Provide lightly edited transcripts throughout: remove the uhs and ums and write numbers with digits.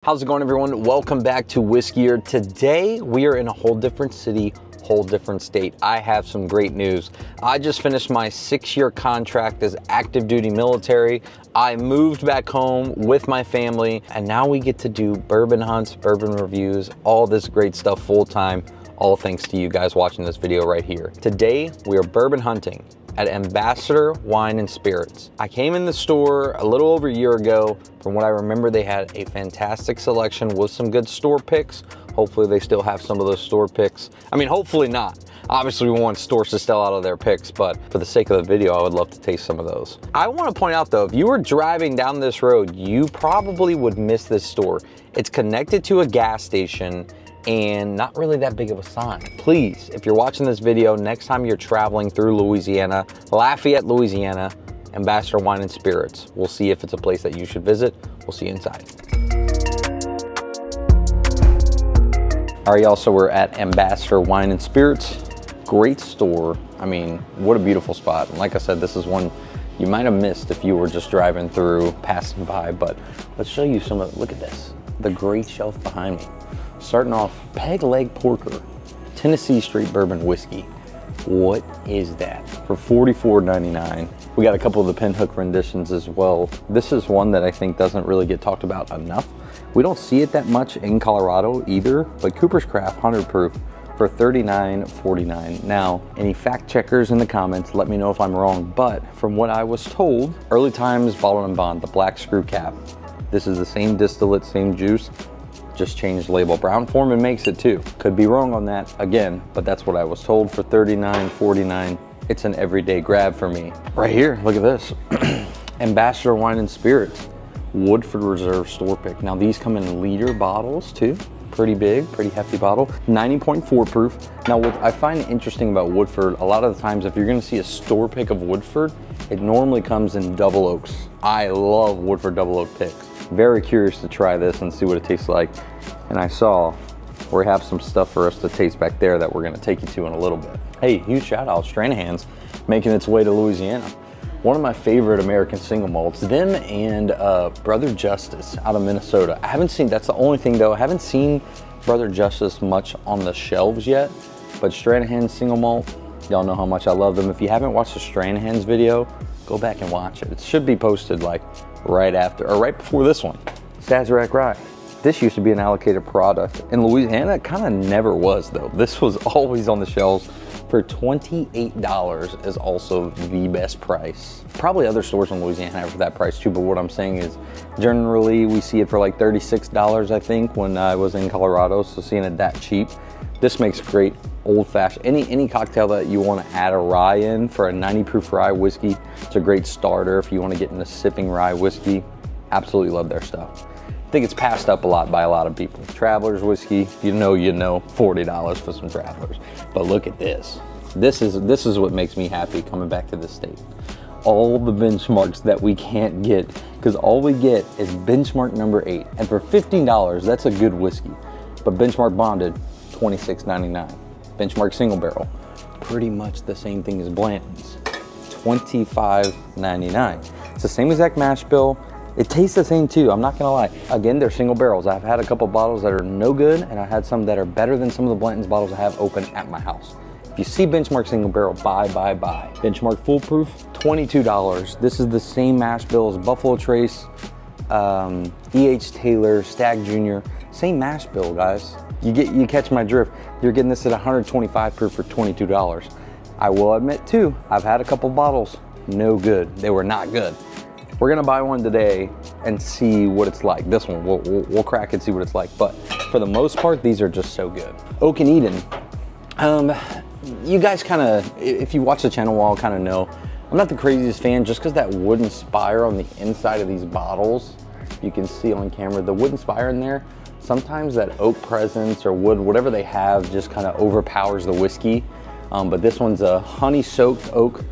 How's it going, everyone? Welcome back to Whiskey. Today we are in a whole different city, whole different state. I have some great news. I just finished my 6-year contract as active duty military. I moved back home with my family, and now we get to do bourbon hunts, bourbon reviews, all this great stuff full time, all thanks to you guys watching this video right here. Today we are bourbon hunting at Ambassador Wine and Spirits. I came in the store a little over a year ago. From what I remember, they had a fantastic selection with some good store picks. Hopefully they still have some of those store picks. I mean, hopefully not. Obviously we want stores to sell out of their picks, but for the sake of the video, I would love to taste some of those. I want to point out though, if you were driving down this road, you probably would miss this store. It's connected to a gas station and not really that big of a sign. Please, if you're watching this video, next time you're traveling through Louisiana, Lafayette, Louisiana, Ambassador Wine and Spirits. We'll see if it's a place that you should visit. We'll see you inside. All right, y'all, so we're at Ambassador Wine and Spirits. Great store. I mean, what a beautiful spot. And like I said, this is one you might have missed if you were just driving through, passing by, but let's show you some of, look at this, the great shelf behind me. Starting off, Peg Leg Porker, Tennessee Straight Bourbon Whiskey. What is that? For $44.99. We got a couple of the pinhook renditions as well. This is one that I think doesn't really get talked about enough. We don't see it that much in Colorado either, but Cooper's Craft 100 proof for $39.49. Now, any fact checkers in the comments, let me know if I'm wrong, but from what I was told, Early Times Bottled and Bond, the black screw cap. This is the same distillate, same juice, just changed label. Brown Forman makes it too. Could be wrong on that again, but that's what I was told for $39.49. It's an everyday grab for me. Right here, look at this. Ambassador Wine and Spirits, Woodford Reserve store pick. Now these come in liter bottles too. Pretty big, pretty hefty bottle. 90.4 proof. Now what I find interesting about Woodford, a lot of the times if you're gonna see a store pick of Woodford, it normally comes in double oaks. I love Woodford double oak picks. Very curious to try this and see what it tastes like. And I saw we have some stuff for us to taste back there that we're gonna take you to in a little bit. Hey, huge shout out, Stranahan's making its way to Louisiana. One of my favorite American single malts, them and Brother Justice out of Minnesota. I haven't seen, that's the only thing though, I haven't seen Brother Justice much on the shelves yet, but Stranahan's single malt, y'all know how much I love them. If you haven't watched the Stranahan's video, go back and watch it. It should be posted like right after, or right before this one. Sazerac Rye. This used to be an allocated product. In Louisiana, it kind of never was though. This was always on the shelves for $28 is also the best price. Probably other stores in Louisiana have for that price too, but what I'm saying is generally we see it for like $36, I think, when I was in Colorado, so seeing it that cheap. This makes great old fashioned, any cocktail that you want to add a rye in for a 90 proof rye whiskey. It's a great starter if you want to get into sipping rye whiskey. Absolutely love their stuff. I think it's passed up a lot by a lot of people. Traveler's whiskey, you know, $40 for some Travelers. But look at this. This is what makes me happy coming back to this state. All the benchmarks that we can't get, because all we get is benchmark number 8. And for $15, that's a good whiskey. But benchmark bonded, $26.99. Benchmark single barrel, pretty much the same thing as Blanton's, $25.99. It's the same exact mash bill. It tastes the same too, I'm not gonna lie. Again, they're single barrels. I've had a couple bottles that are no good, and I had some that are better than some of the Blanton's bottles I have open at my house. If you see benchmark single barrel, buy. Benchmark full proof, $22. This is the same mash bill as Buffalo Trace, E.H. Taylor, Stag Jr. Same mash bill, guys. You catch my drift. You're getting this at 125 proof for $22. I will admit too, I've had a couple bottles, no good. They were not good. We're gonna buy one today and see what it's like. This one, we'll crack and see what it's like. But for the most part, these are just so good. Oak and Eden. You guys kind of, if you watch the channel a while, kind of know, I'm not the craziest fan just because that wooden spire on the inside of these bottles, you can see on camera, the wooden spire in there, sometimes that oak presence or wood, whatever they have, just kind of overpowers the whiskey. But this one's a honey-soaked oak.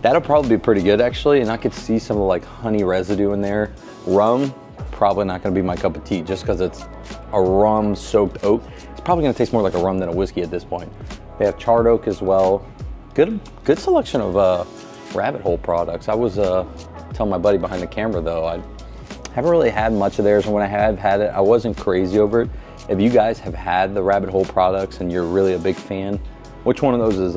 That'll probably be pretty good actually, and I could see some of the like honey residue in there. Rum, probably not gonna be my cup of tea just because it's a rum-soaked oak. It's probably gonna taste more like a rum than a whiskey at this point. They have charred oak as well. Good selection of rabbit hole products. I was telling my buddy behind the camera though, I Haven't really had much of theirs, and when I have had it, I wasn't crazy over it. If you guys have had the Rabbit Hole products and you're really a big fan, which one of those is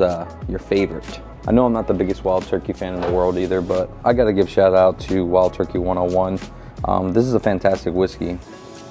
your favorite? I know I'm not the biggest Wild Turkey fan in the world either, but I gotta give shout out to Wild Turkey 101. This is a fantastic whiskey.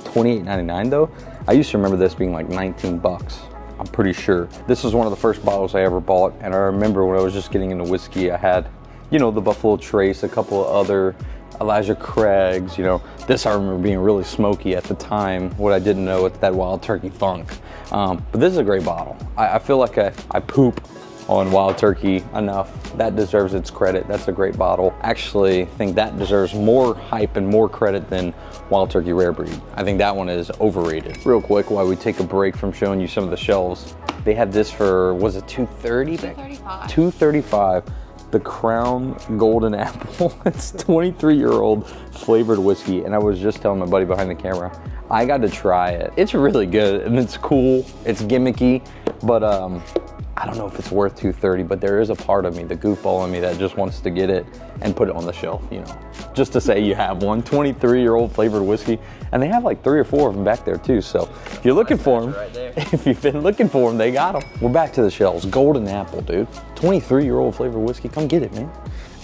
$28.99 though. I used to remember this being like 19 bucks. I'm pretty sure. This was one of the first bottles I ever bought, and I remember when I was just getting into whiskey, I had, you know, the Buffalo Trace, a couple of other Elijah Craig's, you know. This I remember being really smoky at the time. What I didn't know, it's that Wild Turkey funk. But this is a great bottle. I feel like I poop on Wild Turkey enough. That deserves its credit. That's a great bottle. Actually, I think that deserves more hype and more credit than Wild Turkey Rare Breed. I think that one is overrated. Real quick, while we take a break from showing you some of the shelves, they had this for, was it $230? $235. The Crown Golden Apple. It's 23-year-old flavored whiskey, and I was just telling my buddy behind the camera, I got to try it. It's really good, and it's cool. It's gimmicky, but I don't know if it's worth $230, but there is a part of me, the goofball in me, that just wants to get it and put it on the shelf, you know, just to say you have one 23-year-old flavored whiskey. And they have like 3 or 4 of them back there too. So if you're looking for them, right, if you've been looking for them, they got them. We're back to the shelves. Golden Apple, dude. 23-year-old flavored whiskey. Come get it, man.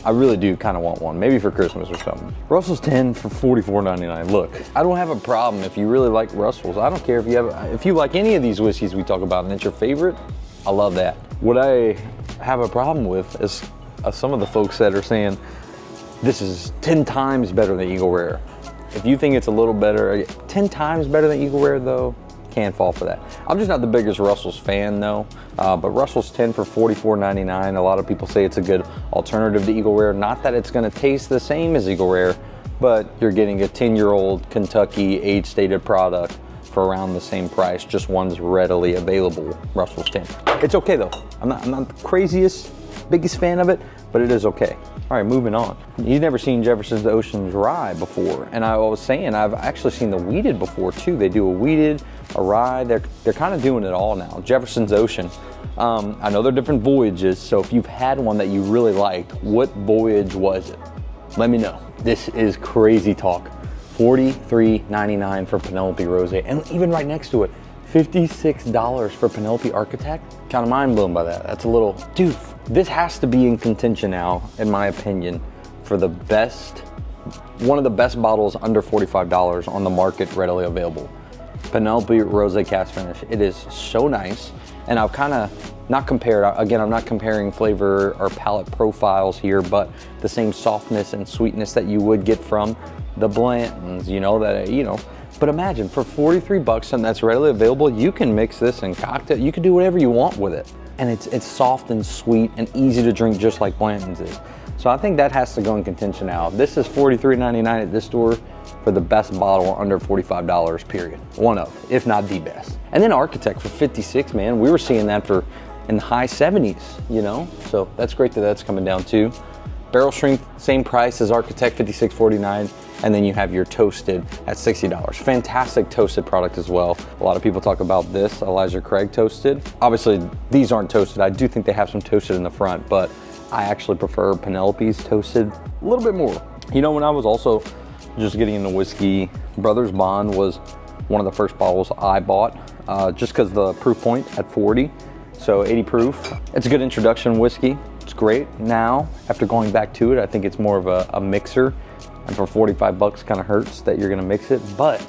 I really do kind of want one, maybe for Christmas or something. Russell's 10 for $44.99. Look, I don't have a problem if you really like Russell's. I don't care if you like any of these whiskeys we talk about and it's your favorite. I love that. What I have a problem with is some of the folks that are saying this is 10 times better than Eagle Rare. If you think it's a little better, 10 times better than Eagle Rare though, can't fall for that. I'm just not the biggest Russell's fan though, but Russell's 10 for $44.99. A lot of people say it's a good alternative to Eagle Rare. Not that it's gonna taste the same as Eagle Rare, but you're getting a 10-year-old Kentucky age-stated product for around the same price, just one's readily available, Russell's 10. It's okay though. I'm not the craziest, biggest fan of it, but it is okay. All right, moving on. You've never seen Jefferson's Ocean's Rye before, and I was saying I've actually seen the wheated before too. They do a wheated, a rye. They're kind of doing it all now. Jefferson's Ocean. I know they're different voyages, so if you've had one that you really liked, what voyage was it? Let me know. This is crazy talk. $43.99 for Penelope Rosé, and even right next to it, $56 for Penelope Architect. Kind of mind blown by that. That's a little, dude, this has to be in contention now, in my opinion, for the best, one of the best bottles under $45 on the market readily available. Penelope Rosé Cast Finish. It is so nice, and I've kind of not compared, again, I'm not comparing flavor or palate profiles here, but the same softness and sweetness that you would get from the Blantons, you know, but imagine for 43 bucks, and that's readily available, you can mix this in cocktail, you can do whatever you want with it. And it's soft and sweet and easy to drink just like Blanton's is. So I think that has to go in contention now. This is $43.99 at this store for the best bottle under $45, period. One of, if not the best. And then Architect for 56, man. We were seeing that for in the high 70s, you know? So that's great that that's coming down too. Barrel strength, same price as Architect, $56.49. And then you have your toasted at $60. Fantastic toasted product as well. A lot of people talk about this, Elijah Craig toasted. Obviously, these aren't toasted. I do think they have some toasted in the front, but I actually prefer Penelope's toasted a little bit more. You know, when I was also just getting into whiskey, Brothers Bond was one of the first bottles I bought, just because the proof point at 40, so 80 proof. It's a good introduction whiskey. It's great. Now, after going back to it, I think it's more of a mixer. And for 45 bucks, kind of hurts that you're gonna mix it. But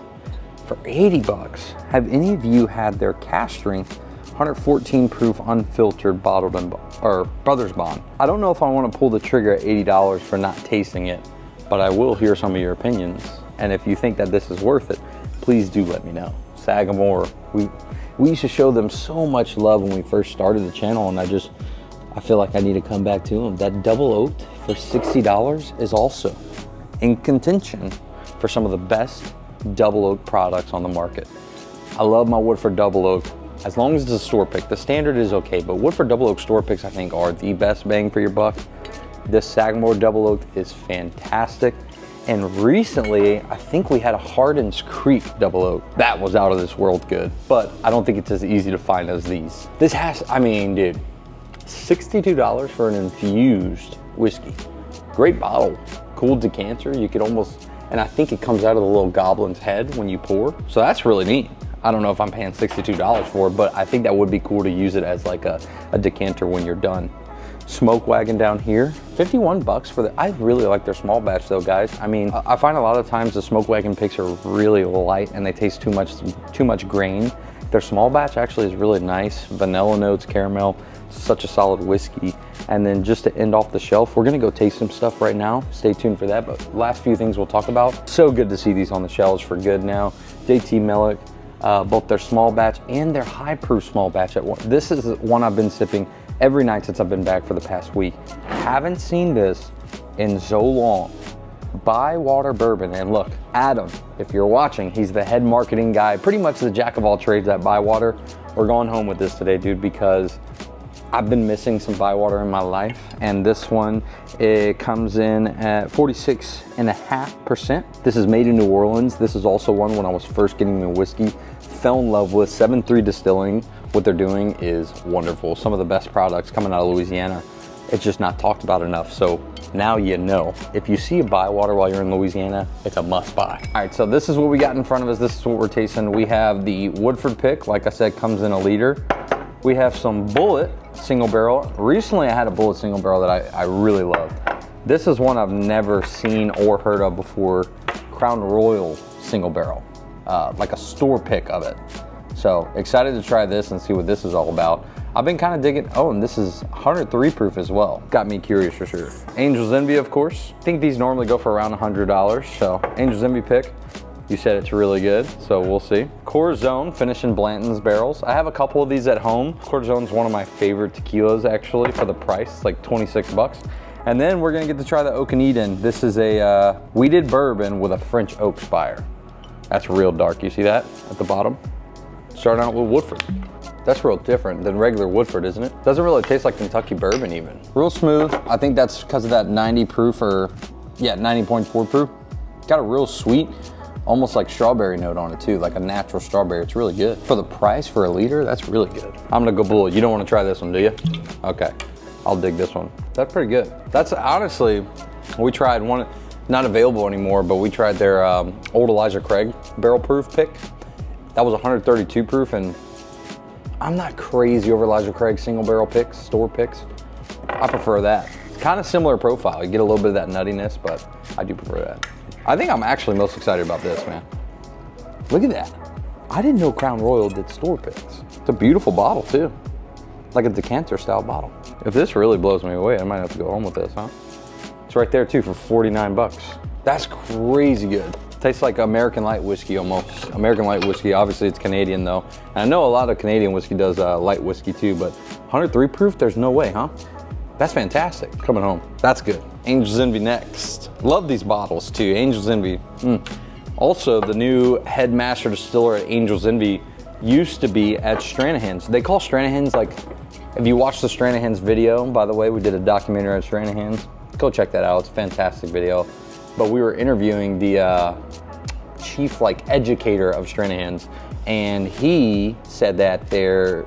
for 80 bucks, have any of you had their cask strength 114 proof unfiltered bottled or Brothers Bond? I don't know if I want to pull the trigger at $80 for not tasting it, but I will hear some of your opinions. And if you think that this is worth it, please do let me know. Sagamore, we used to show them so much love when we first started the channel, and I feel like I need to come back to them. That double oaked for $60 is also in contention for some of the best double oak products on the market. I love my Woodford double oak, as long as it's a store pick. The standard is okay, but Woodford double oak store picks I think are the best bang for your buck. This Sagamore double oak is fantastic. And recently, I think we had a Hardin's Creek double oak. That was out of this world good, but I don't think it's as easy to find as these. This has, I mean, dude, $62 for an infused whiskey. Great bottle. Cool decanter. You could almost and I think it comes out of the little goblin's head when you pour. So that's really neat. I don't know if I'm paying $62 for it, but I think that would be cool to use it as like a decanter when you're done. Smoke wagon down here, 51 bucks for the, I really like their small batch though, guys. I mean, I find a lot of times the smoke wagon picks are really light and they taste too much grain. Their small batch actually is really nice. Vanilla notes, caramel, such a solid whiskey. And then just to end off the shelf, we're gonna go taste some stuff right now. Stay tuned for that, but last few things we'll talk about. So good to see these on the shelves for good now. JT Mellick, both their small batch and their high proof small batch at one. This is one I've been sipping every night since I've been back for the past week. Haven't seen this in so long. Bywater Bourbon, and look, Adam, if you're watching, he's the head marketing guy, pretty much the jack of all trades at Bywater. We're going home with this today, dude, because I've been missing some Bywater in my life, and this one, it comes in at 46.5%. This is made in New Orleans. This is also one when I was first getting into whiskey, fell in love with. 7.3 Distilling. What they're doing is wonderful. Some of the best products coming out of Louisiana. It's just not talked about enough. So now you know, if you see a Bywater while you're in Louisiana, it's a must buy. All right, so this is what we got in front of us. This is what we're tasting. We have the Woodford pick, like I said, comes in a liter. We have some Bullet single barrel. Recently I had a Bullet single barrel that I really love. This is one I've never seen or heard of before. Crown Royal single barrel, like a store pick of it. So excited to try this and see what this is all about. I've been kind of digging, oh, and this is 103 proof as well. Got me curious for sure. Angel's Envy, of course. I think these normally go for around $100. So Angel's Envy pick, you said it's really good, so we'll see. Corazon, finishing Blanton's barrels. I have a couple of these at home. Corazon's one of my favorite tequilas actually for the price, it's like 26 bucks. And then we're gonna get to try the Oak and Eden. This is a wheated bourbon with a French oak spire. That's real dark, you see that at the bottom? Starting out with Woodford. That's real different than regular Woodford, isn't it? Doesn't really taste like Kentucky bourbon even. Real smooth. I think that's because of that 90 proof or, yeah, 90.4 proof. Got a real sweet, almost like strawberry note on it too, like a natural strawberry. It's really good. For the price for a liter, that's really good. I'm gonna go Bullet. You don't wanna try this one, do you? Okay, I'll dig this one. That's pretty good. That's honestly, we tried one, not available anymore, but we tried their old Elijah Craig barrel proof pick. That was 132 proof, and I'm not crazy over Elijah Craig single barrel picks, store picks. I prefer that. Kind of similar profile. You get a little bit of that nuttiness, but I do prefer that. I think I'm actually most excited about this, man. Look at that. I didn't know Crown Royal did store picks. It's a beautiful bottle too. Like a decanter style bottle. If this really blows me away, I might have to go home with this, huh? It's right there too for 49 bucks. That's crazy good. Tastes like American light whiskey almost. American light whiskey, obviously it's Canadian though. And I know a lot of Canadian whiskey does light whiskey too, but 103 proof, there's no way, huh? That's fantastic. Coming home, that's good. Angel's Envy next. Love these bottles too, Angel's Envy. Also, the new head master distiller at Angel's Envy used to be at Stranahan's. They call Stranahan's, like, if you watch the Stranahan's video, by the way, we did a documentary at Stranahan's. Go check that out, it's a fantastic video. But we were interviewing the chief educator of Stranahan's, and he said that they're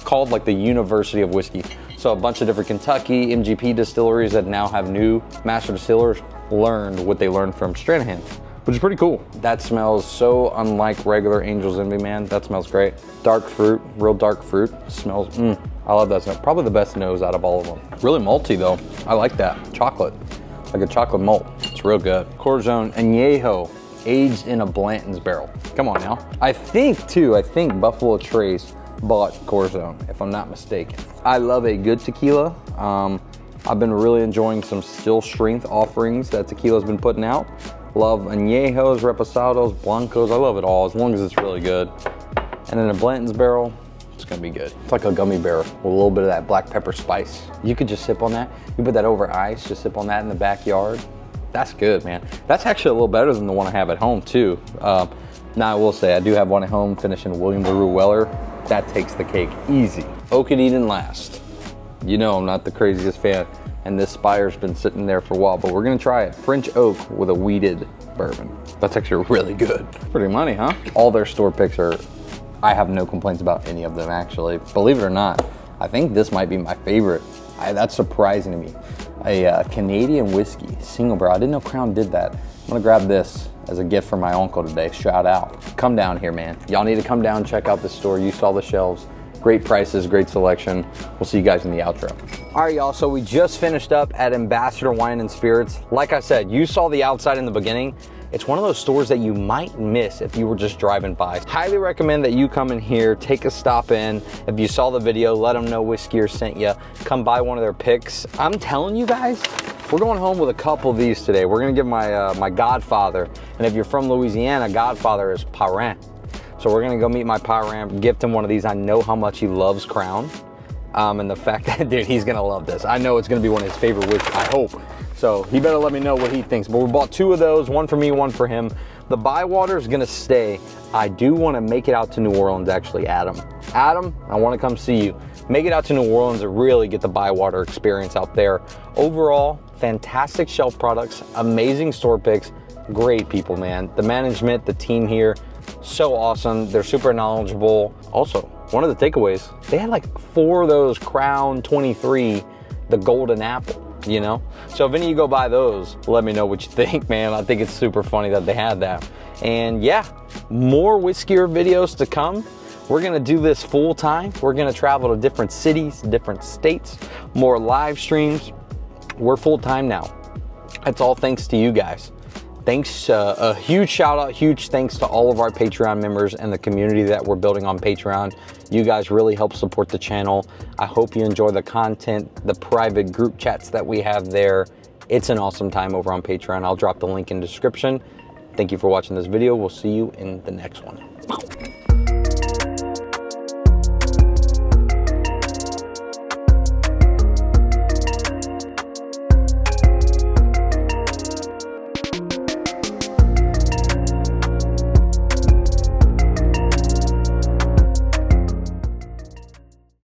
called like the University of Whiskey. So a bunch of different Kentucky MGP distilleries that now have new master distillers learned what they learned from Stranahan's, which is pretty cool. That smells so unlike regular Angel's Envy, man. That smells great. Dark fruit, real dark fruit. Smells, I love that smell. Probably the best nose out of all of them. Really malty though. I like that. Chocolate. Like a chocolate malt. It's real good. Corazon Añejo, aged in a Blanton's barrel. Come on now. I think Buffalo Trace bought Corazon, if I'm not mistaken. I love a good tequila. I've been really enjoying some still strength offerings that tequila's been putting out. Love Añejos, Reposados, Blancos. I love it all as long as it's really good. And in a Blanton's barrel, it's gonna be good. It's like a gummy bear with a little bit of that black pepper spice. You could just sip on that. You put that over ice, just sip on that in the backyard. That's good, man. That's actually a little better than the one I have at home too. Now I will say, I do have one at home finishing William LaRue Weller. That takes the cake easy. Oak and Eden last. You know I'm not the craziest fan, and this spire's been sitting there for a while, but we're gonna try it. French oak with a wheated bourbon. That's actually really good. Pretty money, huh? All their store picks are, I have no complaints about any of them actually. Believe it or not, I think this might be my favorite. That's surprising to me. A Canadian whiskey, single barrel. I didn't know Crown did that. I'm gonna grab this as a gift for my uncle today. Shout out. Come down here, man. Y'all need to come down, check out the store. You saw the shelves. Great prices, great selection. We'll see you guys in the outro. All right, y'all, so we just finished up at Ambassador Wine and Spirits. Like I said, you saw the outside in the beginning. It's one of those stores that you might miss if you were just driving by. Highly recommend that you come in here, take a stop in. If you saw the video, let them know Whiskier sent you. Come buy one of their picks. I'm telling you guys, we're going home with a couple of these today. We're gonna give my godfather, and if you're from Louisiana, godfather is parrain. So we're gonna go meet my parrain, gift him one of these. I know how much he loves Crown. And the fact that, dude, he's gonna love this. I know it's gonna be one of his favorite whiskeys, I hope. So he better let me know what he thinks. But we bought 2 of those, one for me, one for him. The Bywater is gonna stay. I do wanna make it out to New Orleans, actually, Adam. Adam, I wanna come see you. Make it out to New Orleans and really get the Bywater experience out there. Overall, fantastic shelf products, amazing store picks, great people, man. The management, the team here, so awesome. They're super knowledgeable. Also, one of the takeaways, they had like 4 of those Crown 23, the golden apple, you know? So if any of you go buy those, let me know what you think, man. I think it's super funny that they had that. And yeah, more Whiskier videos to come. We're gonna do this full time. We're gonna travel to different cities, different states, more live streams. We're full time now. That's all thanks to you guys. Thanks, a huge shout out, huge thanks to all of our Patreon members and the community that we're building on Patreon. You guys really help support the channel. I hope you enjoy the content, the private group chats that we have there. It's an awesome time over on Patreon. I'll drop the link in the description. Thank you for watching this video. We'll see you in the next one.